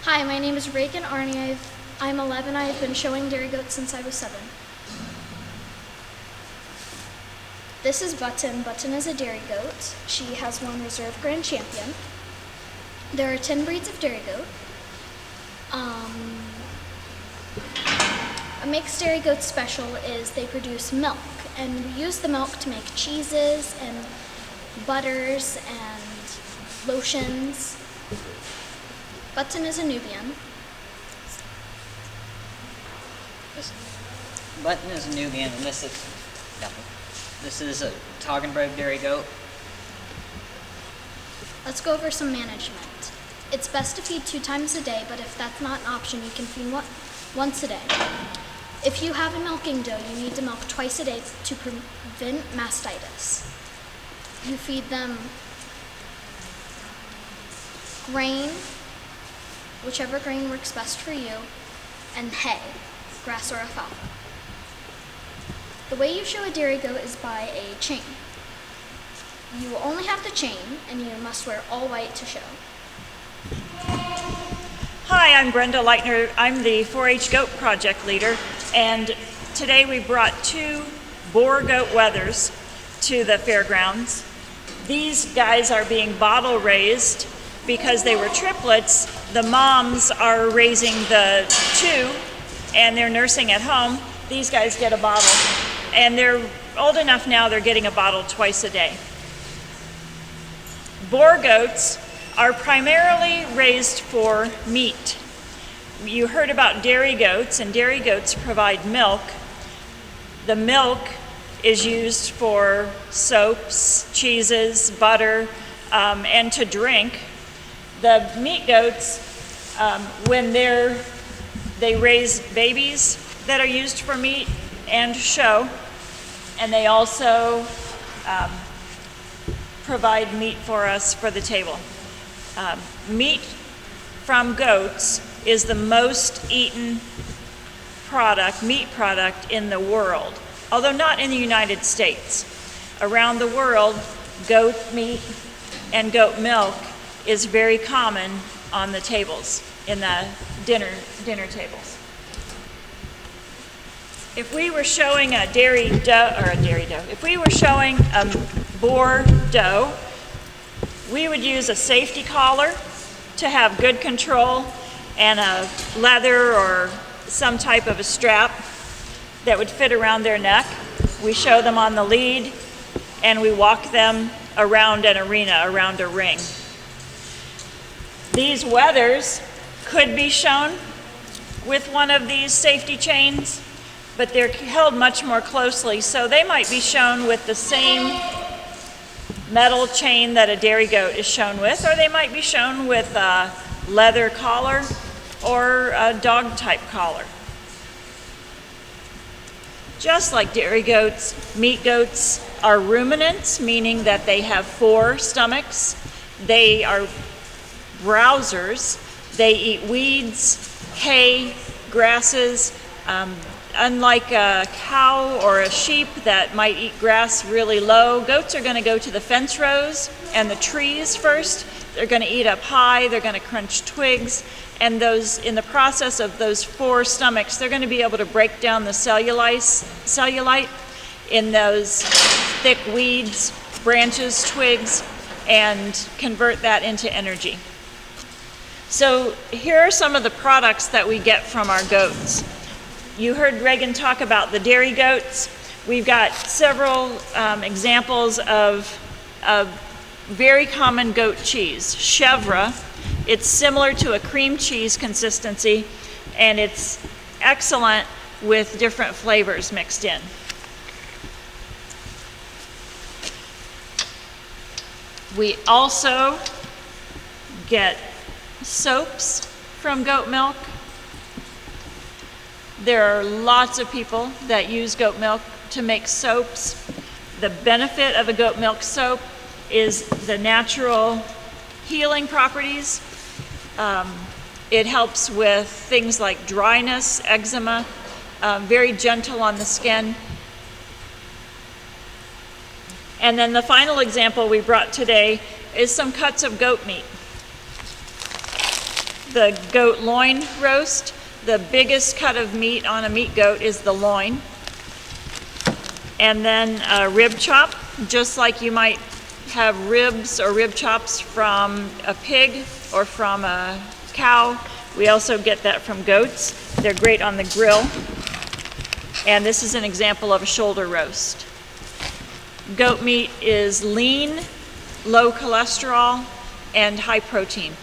Hi, my name is Reagan Arney. I'm 11. I have been showing dairy goats since I was 7. This is Button. Button is a dairy goat. She has won Reserve Grand Champion. There are 10 breeds of dairy goat. A mixed dairy goat special is they produce milk, and we use the milk to make cheeses and butters and lotions. Button is a Nubian. Button is a Nubian, and this is a Toggenburg dairy goat. Let's go over some management. It's best to feed 2 times a day, but if that's not an option, you can feed once a day. If you have a milking doe, you need to milk twice a day to prevent mastitis. You feed them grain, whichever grain works best for you, and hay, grass or alfalfa. The way you show a dairy goat is by a chain. You will only have the chain, and you must wear all white to show. Hi, I'm Brenda Leitner. I'm the 4-H Goat Project leader, and today we brought 2 Boer goat wethers to the fairgrounds. These guys are being bottle raised because they were triplets. The moms are raising the 2, and they're nursing at home. These guys get a bottle, and they're old enough now they're getting a bottle twice a day. Boer goats are primarily raised for meat. You heard about dairy goats, and dairy goats provide milk. The milk is used for soaps, cheeses, butter, and to drink. The meat goats, when they raise babies that are used for meat and show, and they also provide meat for us for the table. Meat from goats is the most eaten meat product in the world, although not in the United States. Around the world, goat meat and goat milk is very common on the tables, in the dinner tables. If we were showing a if we were showing a Boer doe, we would use a safety collar to have good control, and a leather or some type of a strap that would fit around their neck. We show them on the lead, and we walk them around an arena, around a ring. These wethers could be shown with one of these safety chains, but they're held much more closely, so they might be shown with the same metal chain that a dairy goat is shown with, or they might be shown with a leather collar or a dog type collar. Just like dairy goats, meat goats are ruminants, meaning that they have 4 stomachs. They are browsers. They eat weeds, hay, grasses. Unlike a cow or a sheep that might eat grass really low, goats are going to go to the fence rows and the trees first. They're going to eat up high, they're going to crunch twigs, and in the process of those 4 stomachs, they're going to be able to break down the cellulite in those thick weeds, branches, twigs, and convert that into energy. So here are some of the products that we get from our goats. You heard Reagan talk about the dairy goats. We've got several examples of very common goat cheese. Chèvre, it's similar to a cream cheese consistency, and it's excellent with different flavors mixed in. We also get soaps from goat milk. There are lots of people that use goat milk to make soaps. The benefit of a goat milk soap is the natural healing properties. It helps with things like dryness, eczema, very gentle on the skin. And then the final example we brought today is some cuts of goat meat. the goat loin roast. The biggest cut of meat on a meat goat is the loin. And then a rib chop, just like you might have ribs or rib chops from a pig or from a cow. We also get that from goats. They're great on the grill. And this is an example of a shoulder roast. Goat meat is lean, low cholesterol, and high protein.